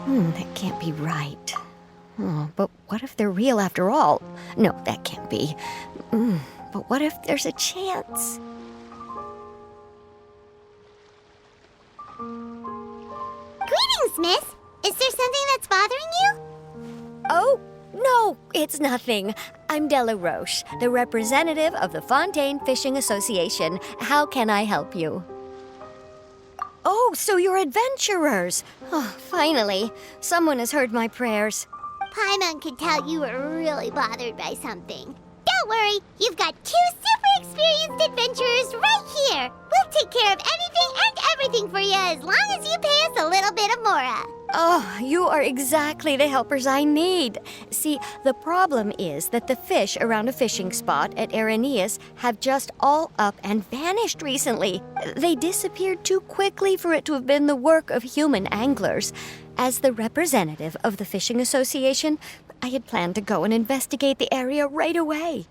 That can't be right. Oh, but what if they're real after all? No, that can't be. But what if there's a chance? Greetings, miss. Is there something that's bothering you? Oh, no, it's nothing. I'm Della Roche, the representative of the Fontaine Fishing Association. How can I help you? Oh, so you're adventurers. Oh, finally. Someone has heard my prayers. Paimon could tell you were really bothered by something. Don't worry, you've got 2 super experienced adventurers right here. We'll take care of anything and everything for you as long as you pay us a little bit of mora. Oh, you are exactly the helpers I need. See, the problem is that the fish around a fishing spot at Irenaeus have just all up and vanished recently. They disappeared too quickly for it to have been the work of human anglers. As the representative of the Fishing Association, I had planned to go and investigate the area right away.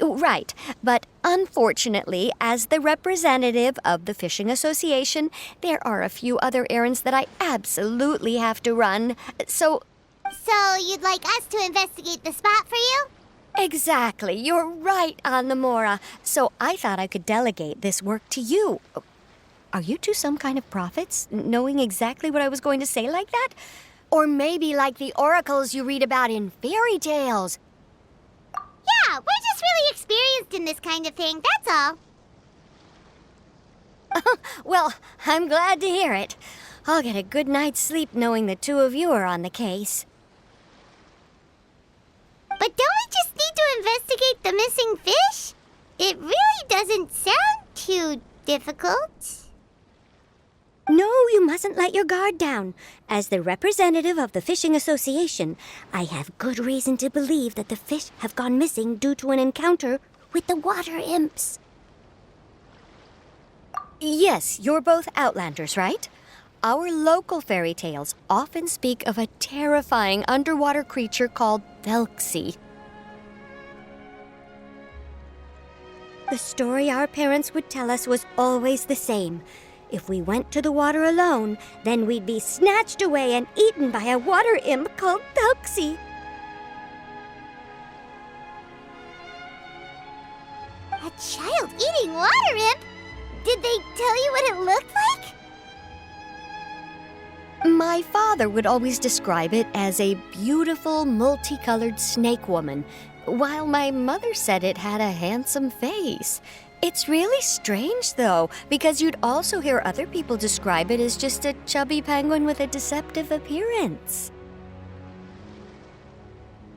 Right, but unfortunately, as the representative of the Fishing Association, there are a few other errands that I absolutely have to run, So you'd like us to investigate the spot for you? Exactly, you're right on the mora. So I thought I could delegate this work to you. Are you two some kind of prophets, knowing exactly what I was going to say like that? Or maybe like the oracles you read about in fairy tales? Yeah, we're just really experienced in this kind of thing, that's all. Well, I'm glad to hear it. I'll get a good night's sleep knowing the two of you are on the case. But don't we just need to investigate the missing fish? It really doesn't sound too difficult. No, you mustn't let your guard down. As the representative of the Fishing Association, I have good reason to believe that the fish have gone missing due to an encounter with the water imps. Yes, you're both Outlanders, right? Our local fairy tales often speak of a terrifying underwater creature called Thelxie. The story our parents would tell us was always the same. If we went to the water alone, then we'd be snatched away and eaten by a water imp called Thelxie. A child-eating water imp? Did they tell you what it looked like? My father would always describe it as a beautiful, multicolored snake woman, while my mother said it had a handsome face. It's really strange, though, because you'd also hear other people describe it as just a chubby penguin with a deceptive appearance.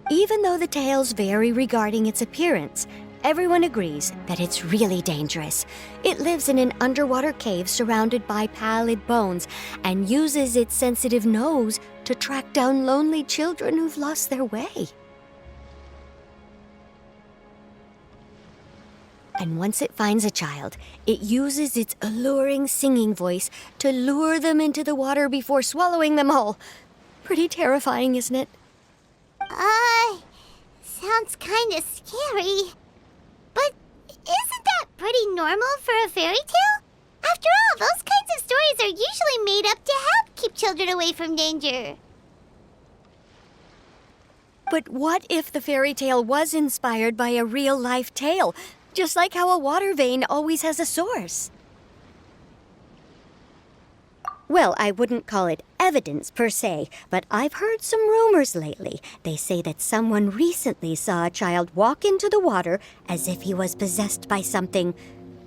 Even though the tales vary regarding its appearance, everyone agrees that it's really dangerous. It lives in an underwater cave surrounded by pallid bones and uses its sensitive nose to track down lonely children who've lost their way. And once it finds a child, it uses its alluring singing voice to lure them into the water before swallowing them whole. Pretty terrifying, isn't it? Sounds kinda scary. But isn't that pretty normal for a fairy tale? After all, those kinds of stories are usually made up to help keep children away from danger. But what if the fairy tale was inspired by a real-life tale? Just like how a water vein always has a source. Well, I wouldn't call it evidence per se, but I've heard some rumors lately. They say that someone recently saw a child walk into the water as if he was possessed by something.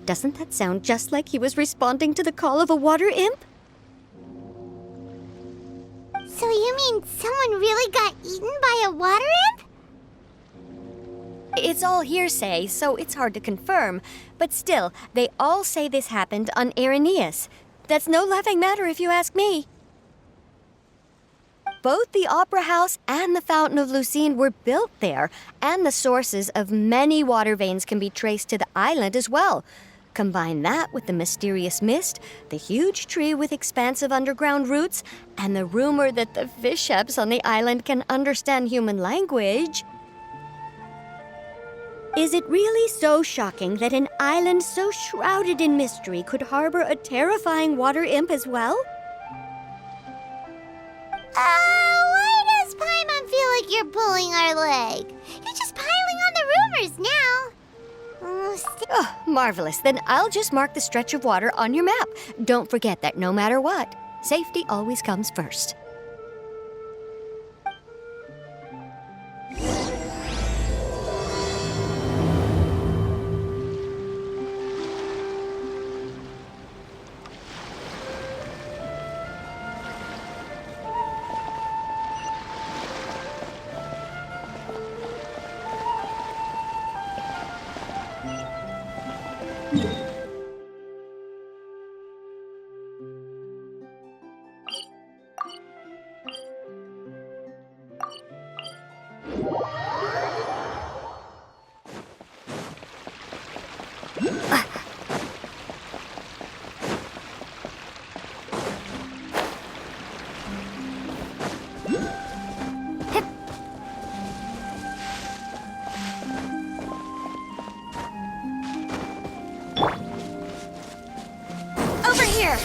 Doesn't that sound just like he was responding to the call of a water imp? So you mean someone really got eaten by a water imp? It's all hearsay, so it's hard to confirm. But still, they all say this happened on Irenaeus. That's no laughing matter if you ask me. Both the Opera House and the Fountain of Lucine were built there, and the sources of many water veins can be traced to the island as well. Combine that with the mysterious mist, the huge tree with expansive underground roots, and the rumor that the fish-heps on the island can understand human language. Is it really so shocking that an island so shrouded in mystery could harbor a terrifying water imp as well? Why does Paimon feel like you're pulling our leg? You're just piling on the rumors now. Oh, marvelous. Then I'll just mark the stretch of water on your map. Don't forget that no matter what, safety always comes first. Over here!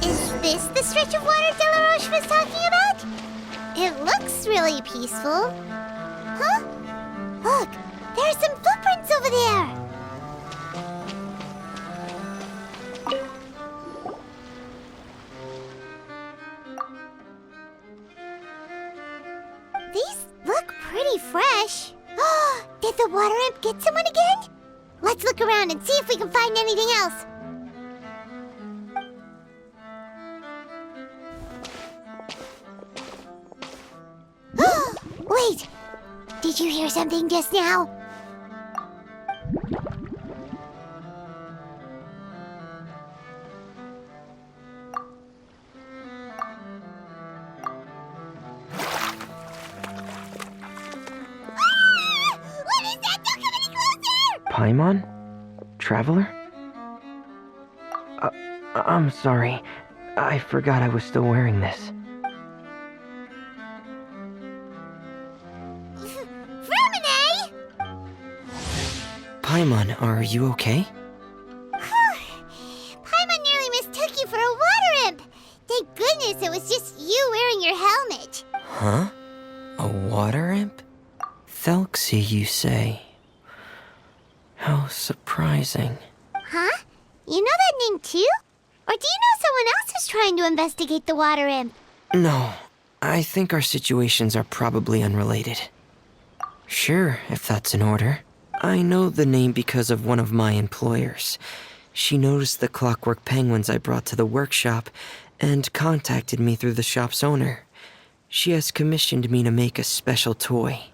Is this the stretch of water Delaroche was talking about? It looks really peaceful. Huh? Look, there are some footprints over there. These look pretty fresh. Did the water imp get someone again? Let's look around and see if we can find anything else. Wait! Did you hear something just now? What is that? Don't come any closer! Paimon? Traveler? I'm sorry. I forgot I was still wearing this. Paimon, are you okay? Paimon nearly mistook you for a water imp. Thank goodness it was just you wearing your helmet. Huh? A water imp? Thelxie, you say? How surprising. Huh? You know that name too? Or do you know someone else who's trying to investigate the water imp? No, I think our situations are probably unrelated. Sure, if that's in order. I know the name because of one of my employers. She noticed the clockwork penguins I brought to the workshop and contacted me through the shop's owner. She has commissioned me to make a special toy.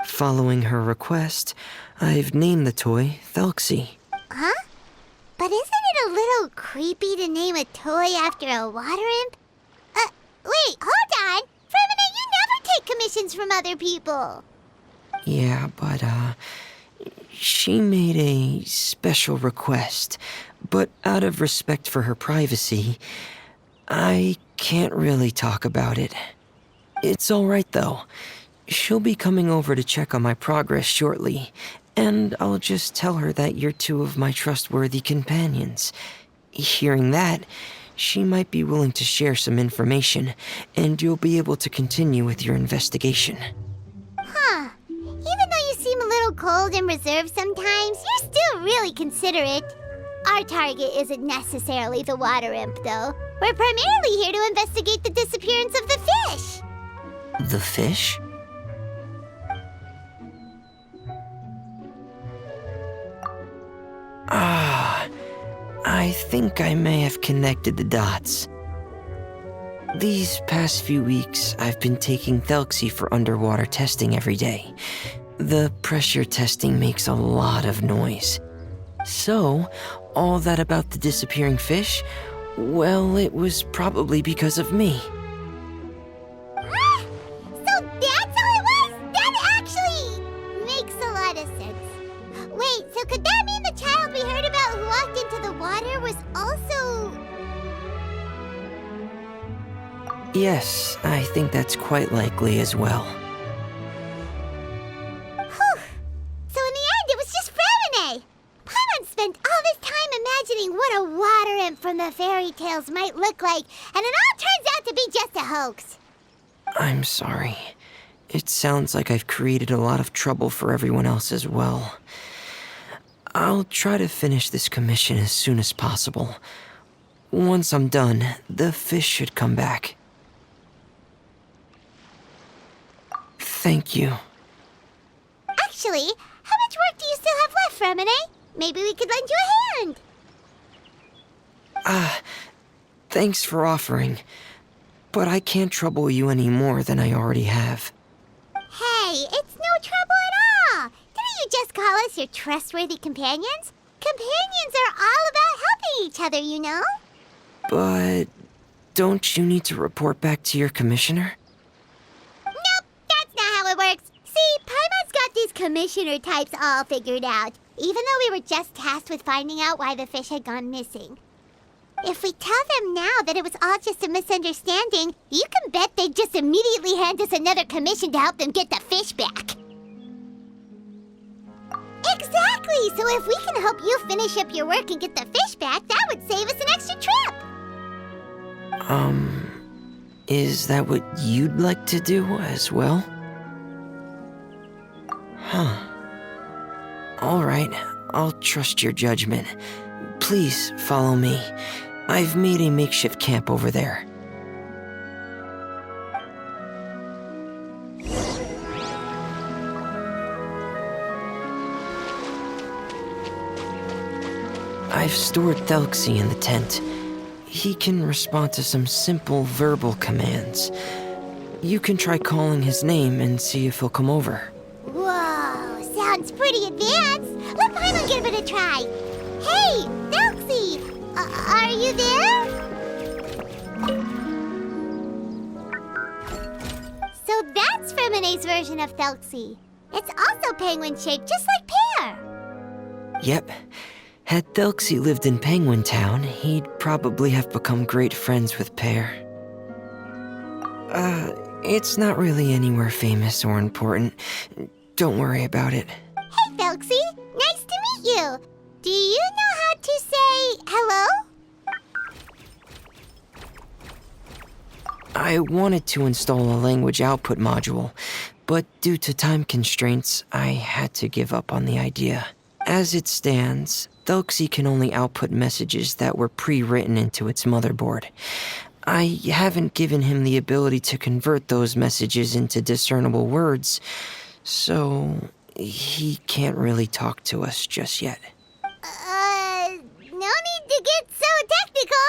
Following her request, I've named the toy Thelxie. Huh? But isn't it a little creepy to name a toy after a water imp? Wait, hold on! Fremina, you never take commissions from other people! Yeah, but, she made a special request, but out of respect for her privacy, I can't really talk about it. It's alright though. She'll be coming over to check on my progress shortly, and I'll just tell her that you're two of my trustworthy companions. Hearing that, she might be willing to share some information, and you'll be able to continue with your investigation. Huh. Even though you seem a little cold and reserved sometimes, you're still really considerate. Our target isn't necessarily the water imp, though. We're primarily here to investigate the disappearance of the fish. The fish? I think I may have connected the dots. These past few weeks, I've been taking Thelxie for underwater testing every day. The pressure testing makes a lot of noise. So, all that about the disappearing fish, well, it was probably because of me. So that's all it was? That actually makes a lot of sense. Wait, so could that mean the child we heard about who walked into the water was also... Yes, I think that's quite likely as well. Whew. So in the end, it was just Fremine. Paimon spent all this time imagining what a water imp from the fairy tales might look like, and it all turns out to be just a hoax. I'm sorry. It sounds like I've created a lot of trouble for everyone else as well. I'll try to finish this commission as soon as possible. Once I'm done, the fish should come back. Thank you. Actually, how much work do you still have left, Fremine? Maybe we could lend you a hand. Thanks for offering. But I can't trouble you any more than I already have. Hey, it's no trouble at all. Didn't you just call us your trustworthy companions? Companions are all about helping each other, you know? But don't you need to report back to your commissioner? Nope, that's not how it works. See, Paimon's got these commissioner types all figured out, even though we were just tasked with finding out why the fish had gone missing. If we tell them now that it was all just a misunderstanding, you can bet they'd just immediately hand us another commission to help them get the fish back. Exactly! So if we can help you finish up your work and get the fish back, that would save us an extra trip! Is that what you'd like to do as well? Huh. All right, I'll trust your judgment. Please follow me. I've made a makeshift camp over there. I've stored Thelxie in the tent. He can respond to some simple verbal commands. You can try calling his name and see if he'll come over. Whoa, sounds pretty advanced. Let Paimon give it a try. Hey, Felxie, are you there? So that's Fremine's version of Felxie. It's also penguin-shaped, just like Pear. Yep. Had Thelxie lived in Penguin Town, he'd probably have become great friends with Pear. It's not really anywhere famous or important. Don't worry about it. Hey, Felxie, nice to meet you. Do you know how to say hello? I wanted to install a language output module, but due to time constraints, I had to give up on the idea. As it stands, Thelxie can only output messages that were pre-written into its motherboard. I haven't given him the ability to convert those messages into discernible words, so he can't really talk to us just yet. No need to get so technical.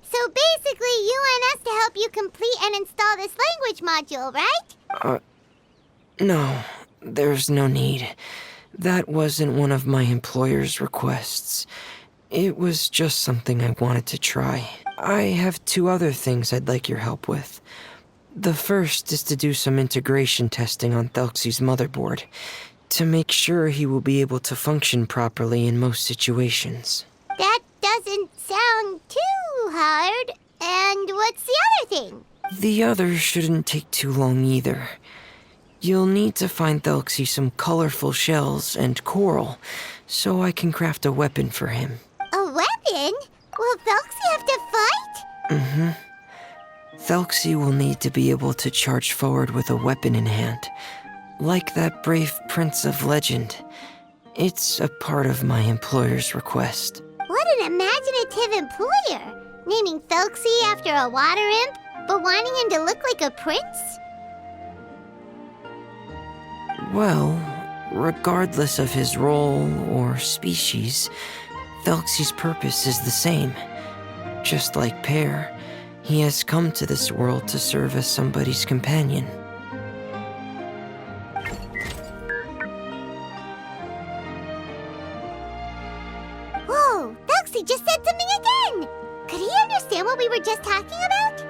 So basically, you want us to help you complete and install this language module, right? No, there's no need. That wasn't one of my employer's requests. It was just something I wanted to try. I have 2 other things I'd like your help with. The first is to do some integration testing on Thelxie's motherboard, to make sure he will be able to function properly in most situations. That doesn't sound too hard. And what's the other thing? The other shouldn't take too long either. You'll need to find Thelxie some colorful shells and coral, so I can craft a weapon for him. A weapon? Will Felxie have to fight? Mm-hmm. Thelxie will need to be able to charge forward with a weapon in hand, like that brave prince of legend. It's a part of my employer's request. What an imaginative employer! Naming Felxie after a water imp, but wanting him to look like a prince? Well, regardless of his role or species, Thelxie's purpose is the same. Just like Pear, he has come to this world to serve as somebody's companion. Whoa, Felxie just said something again! Could he understand what we were just talking about?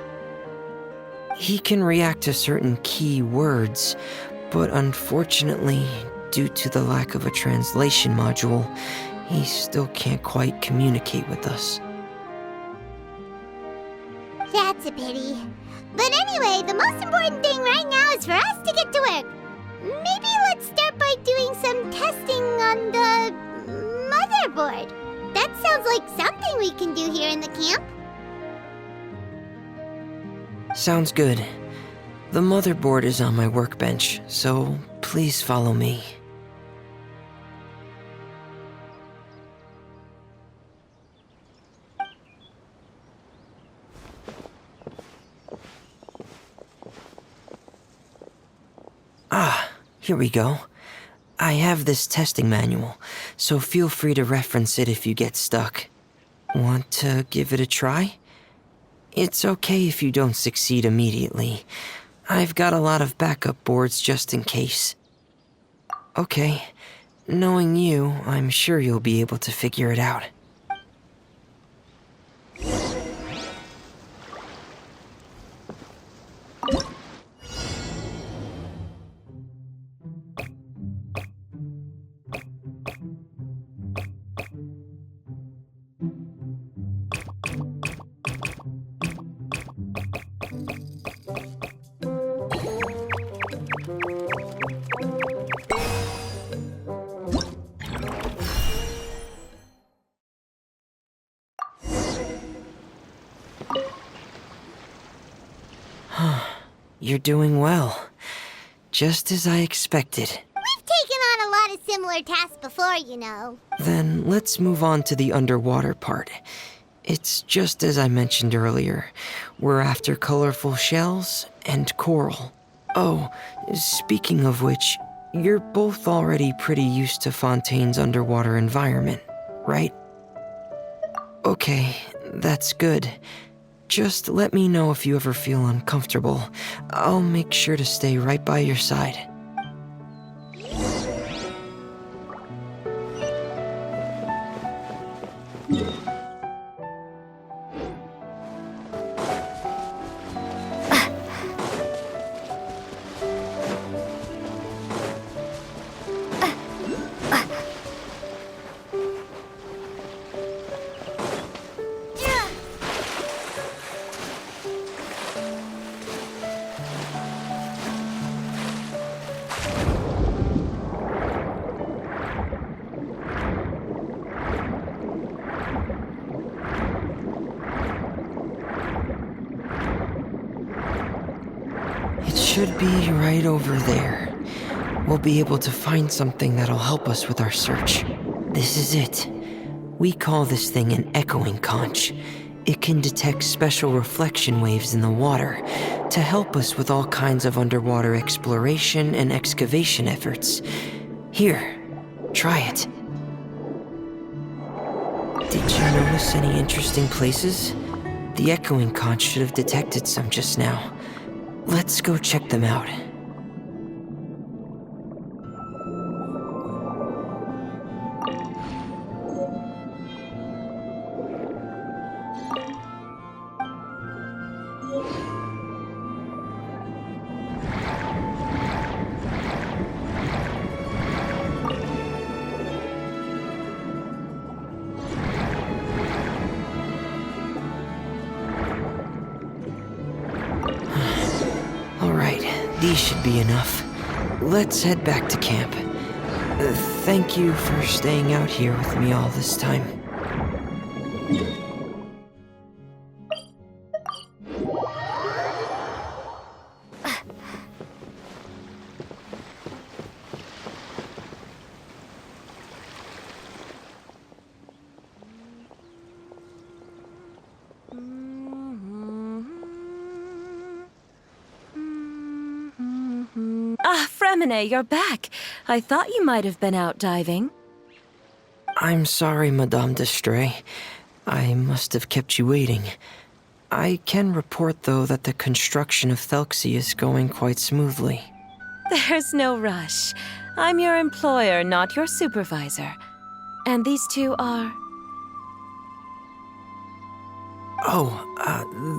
He can react to certain key words, but unfortunately, due to the lack of a translation module, he still can't quite communicate with us. That's a pity. But anyway, the most important thing right now is for us to get to work. Maybe let's start by doing some testing on the motherboard. That sounds like something we can do here in the camp. Sounds good. The motherboard is on my workbench, so please follow me. Here we go. I have this testing manual, so feel free to reference it if you get stuck. Want to give it a try? It's okay if you don't succeed immediately. I've got a lot of backup boards just in case. Okay, knowing you, I'm sure you'll be able to figure it out. You're doing well. Just as I expected. We've taken on a lot of similar tasks before, you know. Then let's move on to the underwater part. It's just as I mentioned earlier. We're after colorful shells and coral. Oh, speaking of which, you're both already pretty used to Fontaine's underwater environment, right? Okay, that's good. Just let me know if you ever feel uncomfortable. I'll make sure to stay right by your side. It should be right over there. We'll be able to find something that'll help us with our search. This is it. We call this thing an echoing conch. It can detect special reflection waves in the water to help us with all kinds of underwater exploration and excavation efforts. Here, try it. Did you notice any interesting places? The echoing conch should have detected some just now. Let's go check them out. These should be enough. Let's head back to camp. Thank you for staying out here with me all this time. Ah, Fremine, you're back. I thought you might have been out diving. I'm sorry, Madame d'Estrée. I must have kept you waiting. I can report, though, that the construction of Thelxie is going quite smoothly. There's no rush. I'm your employer, not your supervisor. And these two are...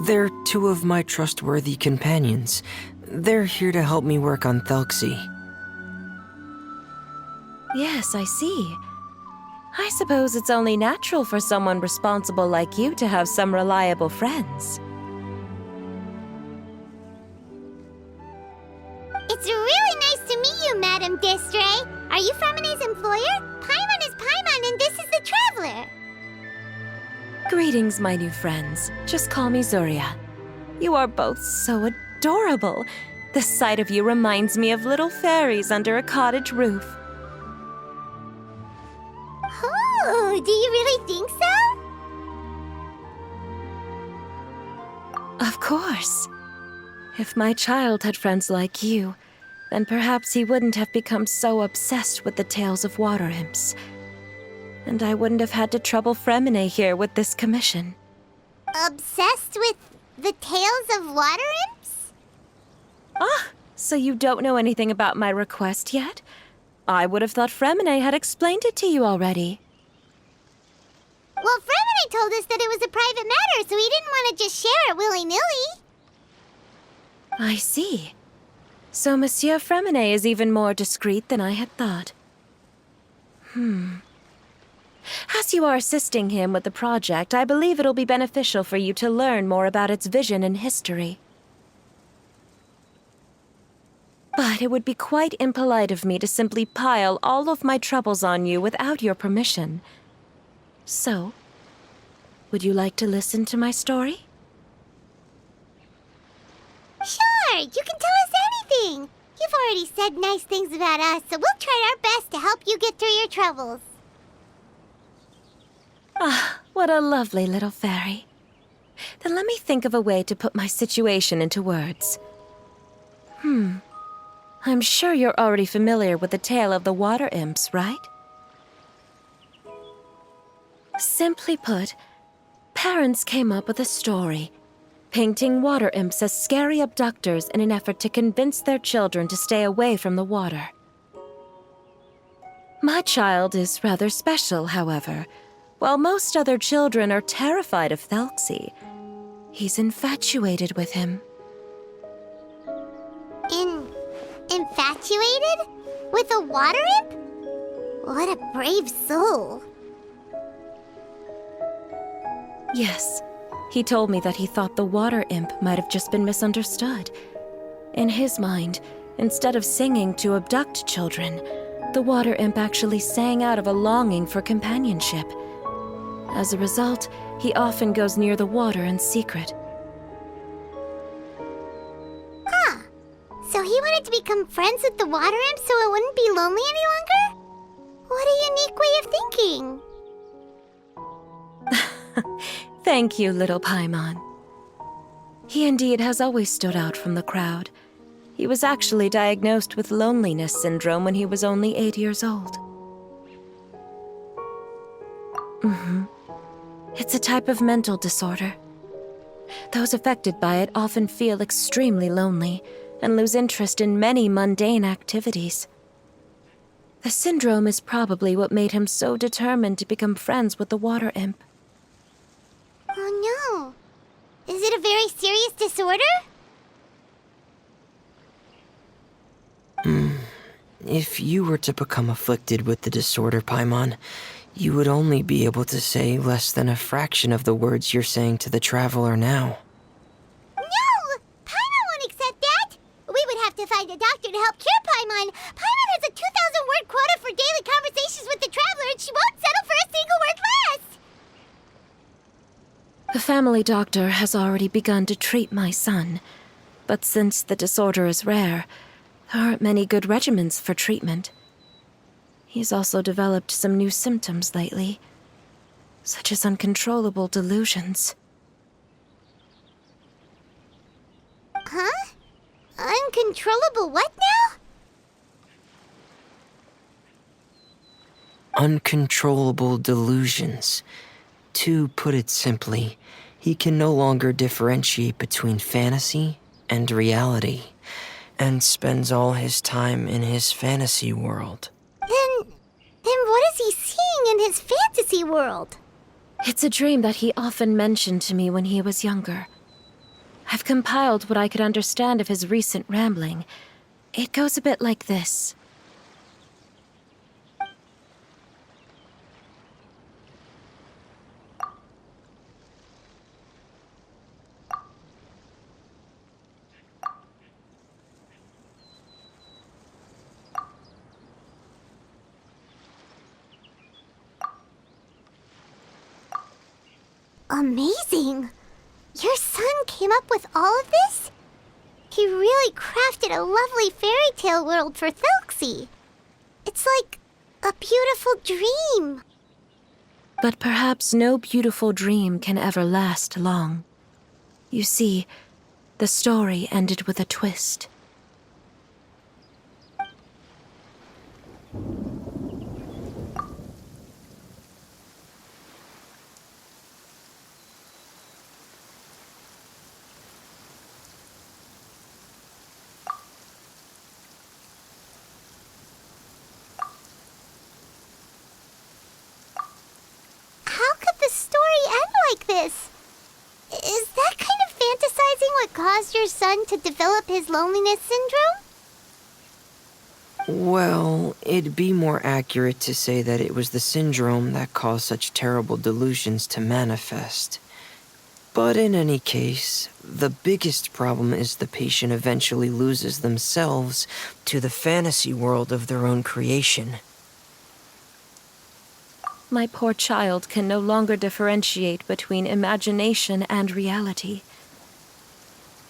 They're two of my trustworthy companions. They're here to help me work on Thelxie. Yes, I see. I suppose it's only natural for someone responsible like you to have some reliable friends. It's really nice to meet you, Madame d'Estrée. Are you Fremine's employer? Paimon is Paimon, and this is the Traveler. Greetings, my new friends. Just call me Zuria. You are both so adorable. The sight of you reminds me of little fairies under a cottage roof. Oh, do you really think so? Of course. If my child had friends like you, then perhaps he wouldn't have become so obsessed with the tales of water imps. And I wouldn't have had to trouble Fremine here with this commission. Obsessed with the tales of water imps? Ah, so you don't know anything about my request yet? I would have thought Fremine had explained it to you already. Well, Fremine told us that it was a private matter, so he didn't want to just share it willy-nilly. I see. So Monsieur Fremine is even more discreet than I had thought. As you are assisting him with the project, I believe it'll be beneficial for you to learn more about its vision and history. But it would be quite impolite of me to simply pile all of my troubles on you without your permission. So, would you like to listen to my story? Sure. You can tell us anything. You've already said nice things about us, so we'll try our best to help you get through your troubles. Ah, what a lovely little fairy. Then let me think of a way to put my situation into words. I'm sure you're already familiar with the tale of the water imps, right? Simply put, parents came up with a story, painting water imps as scary abductors in an effort to convince their children to stay away from the water. My child is rather special, however. While most other children are terrified of Thelxie, he's infatuated with him. Infatuated? With a water imp? What a brave soul. Yes, he told me that he thought the water imp might have just been misunderstood. In his mind, instead of singing to abduct children, the water imp actually sang out of a longing for companionship. As a result, he often goes near the water in secret. So he wanted to become friends with the water imp so it wouldn't be lonely any longer? What a unique way of thinking. Thank you, little Paimon. He indeed has always stood out from the crowd. He was actually diagnosed with loneliness syndrome when he was only 8 years old. It's a type of mental disorder. Those affected by it often feel extremely lonely and lose interest in many mundane activities. The syndrome is probably what made him so determined to become friends with the water imp. Oh no. Is it a very serious disorder? If you were to become afflicted with the disorder, Paimon, you would only be able to say less than a fraction of the words you're saying to the traveler now. No! Paimon won't accept that! We would have to find a doctor to help cure Paimon. Paimon has a 2,000-word quota for daily conversations with the traveler, and she won't settle for a single word less! The family doctor has already begun to treat my son, but since the disorder is rare, there aren't many good regimens for treatment. He's also developed some new symptoms lately, such as uncontrollable delusions. Huh? Uncontrollable what now? Uncontrollable delusions. To put it simply, he can no longer differentiate between fantasy and reality, and spends all his time in his fantasy world. Then what is he seeing in his fantasy world? It's a dream that he often mentioned to me when he was younger. I've compiled what I could understand of his recent rambling. It goes a bit like this. Amazing! Your son came up with all of this? He really crafted a lovely fairy tale world for Thelxie. It's like a beautiful dream. But perhaps no beautiful dream can ever last long. You see, the story ended with a twist. This? Is that kind of fantasizing what caused your son to develop his loneliness syndrome? Well, it'd be more accurate to say that it was the syndrome that caused such terrible delusions to manifest. But in any case, the biggest problem is the patient eventually loses themselves to the fantasy world of their own creation. My poor child can no longer differentiate between imagination and reality.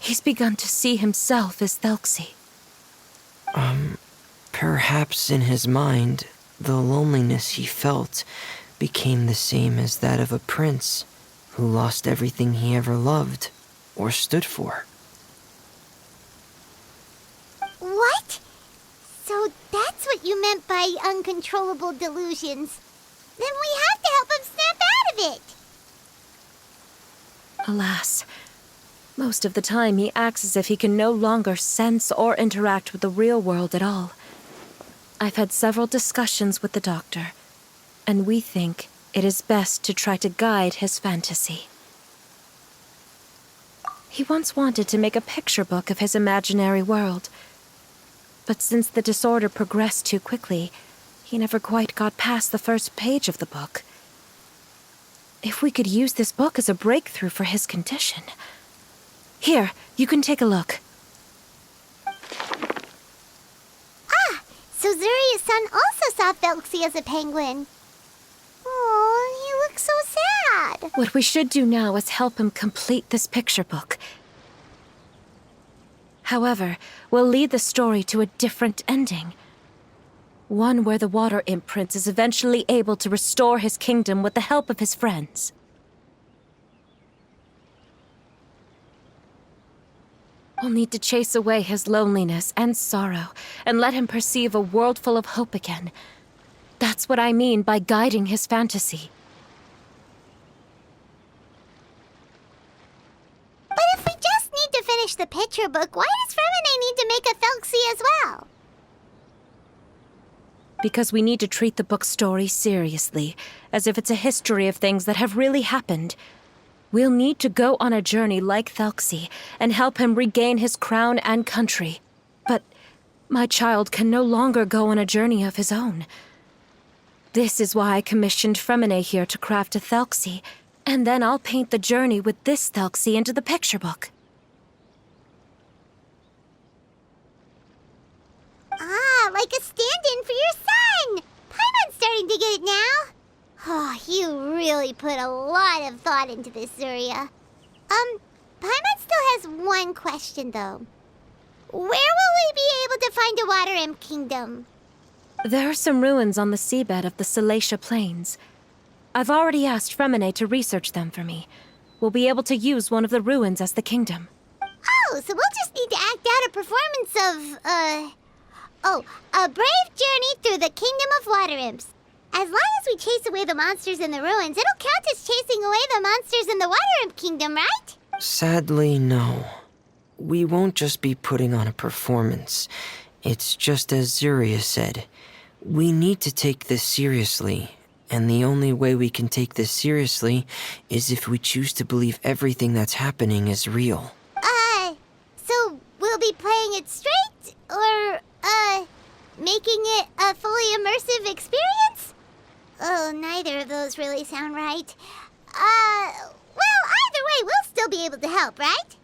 He's begun to see himself as Thelxie. Perhaps in his mind, the loneliness he felt became the same as that of a prince who lost everything he ever loved or stood for. What? So that's what you meant by uncontrollable delusions. Then we have to help him snap out of it. Alas, most of the time he acts as if he can no longer sense or interact with the real world at all. I've had several discussions with the doctor, and we think it is best to try to guide his fantasy. He once wanted to make a picture book of his imaginary world, but since the disorder progressed too quickly, he never quite got past the first page of the book. If we could use this book as a breakthrough for his condition... Here, you can take a look. So Zuria's son also saw Thelxie as a penguin. Oh, he looks so sad. What we should do now is help him complete this picture book. However, we'll lead the story to a different ending. One where the Water Imp Prince is eventually able to restore his kingdom with the help of his friends. We'll need to chase away his loneliness and sorrow, and let him perceive a world full of hope again. That's what I mean by guiding his fantasy. But if we just need to finish the picture book, why does Fremine need to make a Thelxie as well? Because we need to treat the book's story seriously, as if it's a history of things that have really happened. We'll need to go on a journey like Thelxie and help him regain his crown and country. But my child can no longer go on a journey of his own. This is why I commissioned Fremine here to craft a Thelxie, and then I'll paint the journey with this Thelxie into the picture book. Ah, like a stand-in for your son! Paimon's starting to get it now. Oh, you really put a lot of thought into this, Zuria. Paimon still has one question, though. Where will we be able to find a Water Imp Kingdom? There are some ruins on the seabed of the Salacia Plains. I've already asked Fremine to research them for me. We'll be able to use one of the ruins as the kingdom. Oh, so we'll just need to act out a performance of, a brave journey through the Kingdom of Water Imps. As long as we chase away the monsters in the ruins, it'll count as chasing away the monsters in the Water Imp Kingdom, right? Sadly, no. We won't just be putting on a performance. It's just as Zuria said. We need to take this seriously, and the only way we can take this seriously is if we choose to believe everything that's happening is real. So we'll be playing it straight, or, making it a fully immersive experience? Oh, neither of those really sound right. Well, either way, we'll still be able to help, right?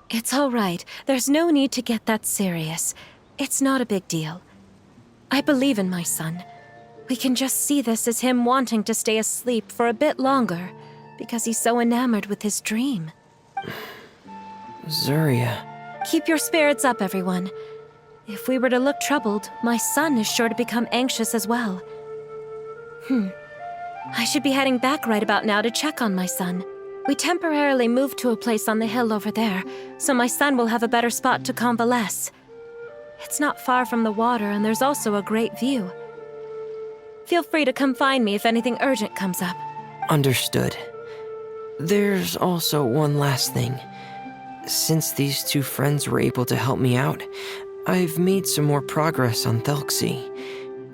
It's all right. There's no need to get that serious. It's not a big deal. I believe in my son. We can just see this as him wanting to stay asleep for a bit longer, because he's so enamored with his dream. Zuria. Keep your spirits up, everyone. If we were to look troubled, my son is sure to become anxious as well. I should be heading back right about now to check on my son. We temporarily moved to a place on the hill over there, so my son will have a better spot to convalesce. It's not far from the water, and there's also a great view. Feel free to come find me if anything urgent comes up. Understood. There's also one last thing. Since these two friends were able to help me out, I've made some more progress on Thelxie.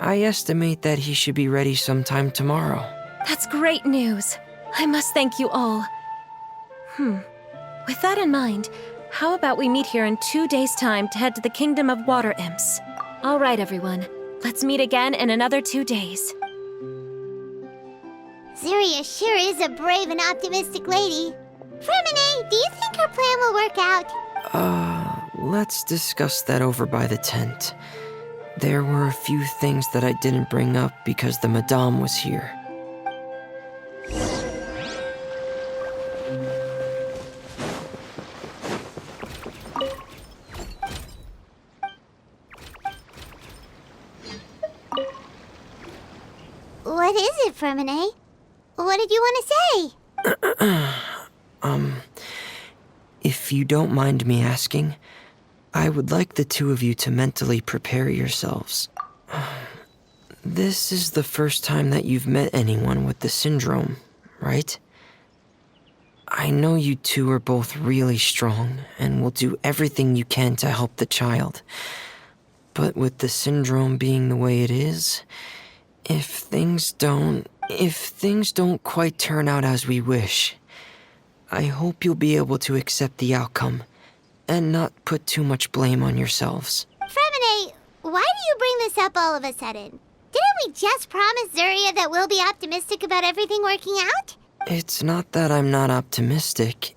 I estimate that he should be ready sometime tomorrow. That's great news. I must thank you all. With that in mind, how about we meet here in 2 days' time to head to the Kingdom of Water Imps? All right, everyone. Let's meet again in another 2 days. Zuria sure is a brave and optimistic lady. Fremine, do you think her plan will work out? Let's discuss that over by the tent. There were a few things that I didn't bring up because the Madame was here. it, Fermine. What did you want to say? If you don't mind me asking, I would like the two of you to mentally prepare yourselves. This is the first time that you've met anyone with the syndrome, right? I know you two are both really strong and will do everything you can to help the child. But with the syndrome being the way it is, if things don't quite turn out as we wish, I hope you'll be able to accept the outcome and not put too much blame on yourselves. Fermine, why do you bring this up all of a sudden? Didn't we just promise Zuria that we'll be optimistic about everything working out? It's not that I'm not optimistic.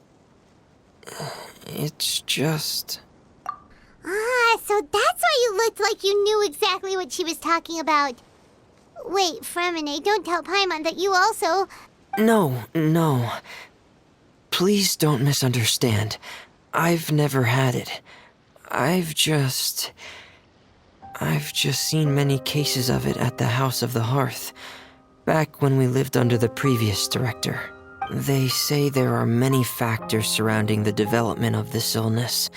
It's just... Ah, so that's why you looked like you knew exactly what she was talking about. Wait, Fermine, don't tell Paimon that you also... No. Please don't misunderstand. I've never had it. I've just seen many cases of it at the House of the Hearth, back when we lived under the previous director. They say there are many factors surrounding the development of this illness.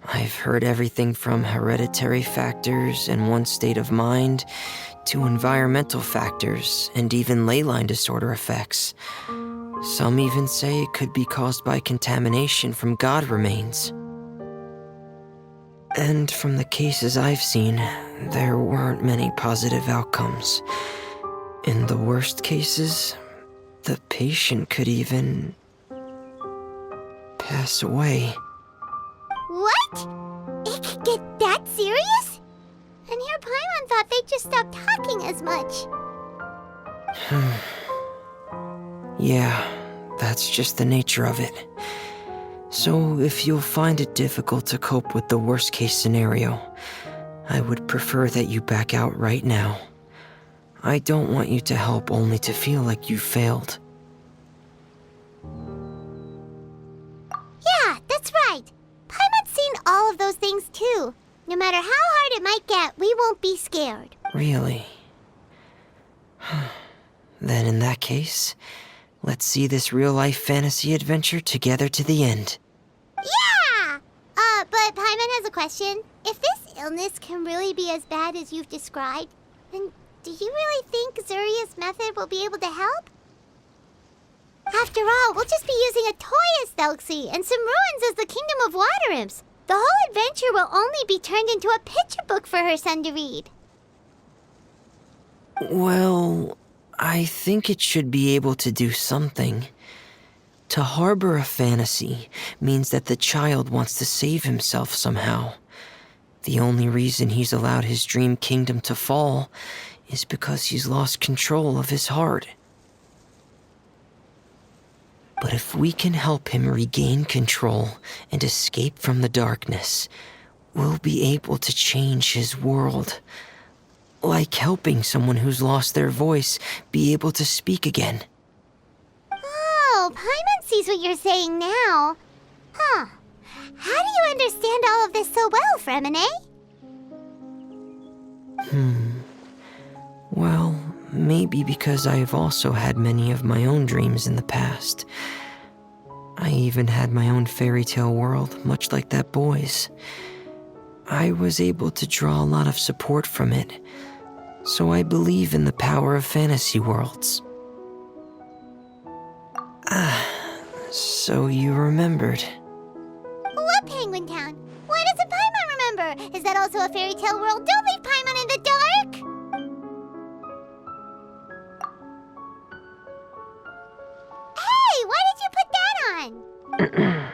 I've heard everything from hereditary factors and one's state of mind, to environmental factors and even ley line disorder effects. Some even say it could be caused by contamination from god remains. And from the cases I've seen, there weren't many positive outcomes. In the worst cases, the patient could even pass away. What? It could get that serious? And here Paimon thought they'd just stop talking as much. Yeah, that's just the nature of it. So if you'll find it difficult to cope with the worst case scenario, I would prefer that you back out right now. I don't want you to help only to feel like you failed. Yeah, that's right. Paimon's seen all of those things too. No matter how hard it might get, we won't be scared. Really? Then in that case, let's see this real-life fantasy adventure together to the end. Yeah! But Paimon has a question. If this illness can really be as bad as you've described, then do you really think Zuria's method will be able to help? After all, we'll just be using a toy as Thelxie and some ruins as the Kingdom of Water Imps. The whole adventure will only be turned into a picture book for her son to read. Well, I think it should be able to do something. To harbor a fantasy means that the child wants to save himself somehow. The only reason he's allowed his dream kingdom to fall is because he's lost control of his heart. But if we can help him regain control and escape from the darkness, we'll be able to change his world. Like helping someone who's lost their voice be able to speak again. Oh, Paimon sees what you're saying now. Huh. How do you understand all of this so well, Fremine? Well, maybe because I've also had many of my own dreams in the past. I even had my own fairy tale world, much like that boy's. I was able to draw a lot of support from it, so I believe in the power of fantasy worlds. So you remembered. What Penguin Town? Why doesn't Paimon remember? Is that also a fairy tale world? Don't leave Paimon in the dark! Hey, why did you put that on?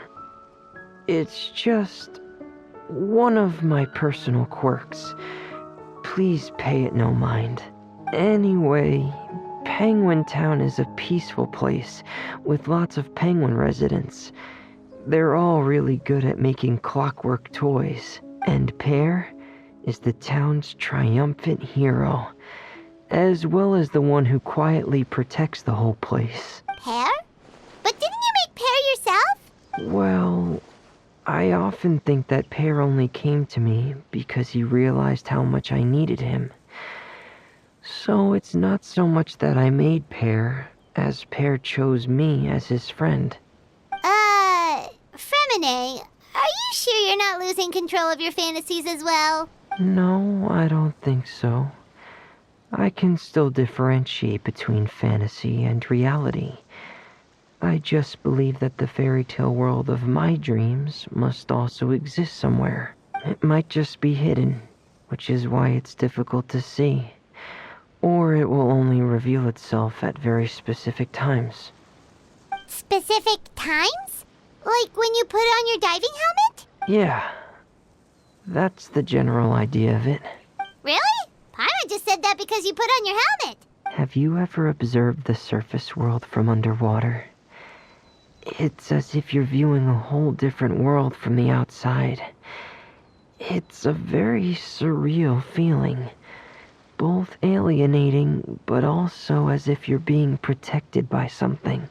It's just one of my personal quirks. Please pay it no mind. Anyway, Penguin Town is a peaceful place with lots of penguin residents. They're all really good at making clockwork toys. And Pear is the town's triumphant hero, as well as the one who quietly protects the whole place. Pear? But didn't you make Pear yourself? Well, I often think that Pear only came to me because he realized how much I needed him. So it's not so much that I made Pear, as Pear chose me as his friend. Fremine, are you sure you're not losing control of your fantasies as well? No, I don't think so. I can still differentiate between fantasy and reality. I just believe that the fairy tale world of my dreams must also exist somewhere. It might just be hidden, which is why it's difficult to see. Or it will only reveal itself at very specific times. Specific times? Like when you put on your diving helmet? Yeah, that's the general idea of it. Really? Paimon just said that because you put on your helmet. Have you ever observed the surface world from underwater? It's as if you're viewing a whole different world from the outside. It's a very surreal feeling. Both alienating, but also as if you're being protected by something.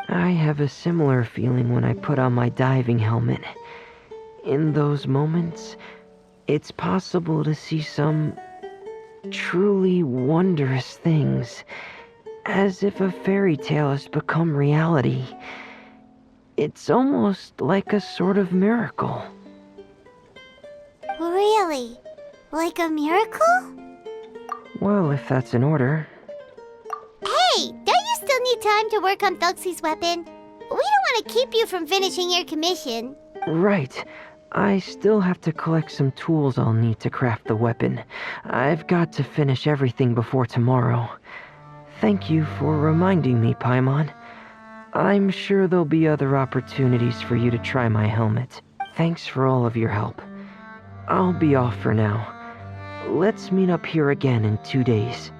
I have a similar feeling when I put on my diving helmet. In those moments, it's possible to see some truly wondrous things, as if a fairy tale has become reality. It's almost like a sort of miracle. Really? Like a miracle? Well, if that's in order. Hey, don't you still need time to work on Thuxie's weapon? We don't want to keep you from finishing your commission. Right. I still have to collect some tools I'll need to craft the weapon. I've got to finish everything before tomorrow. Thank you for reminding me, Paimon. I'm sure there'll be other opportunities for you to try my helmet. Thanks for all of your help. I'll be off for now. Let's meet up here again in 2 days.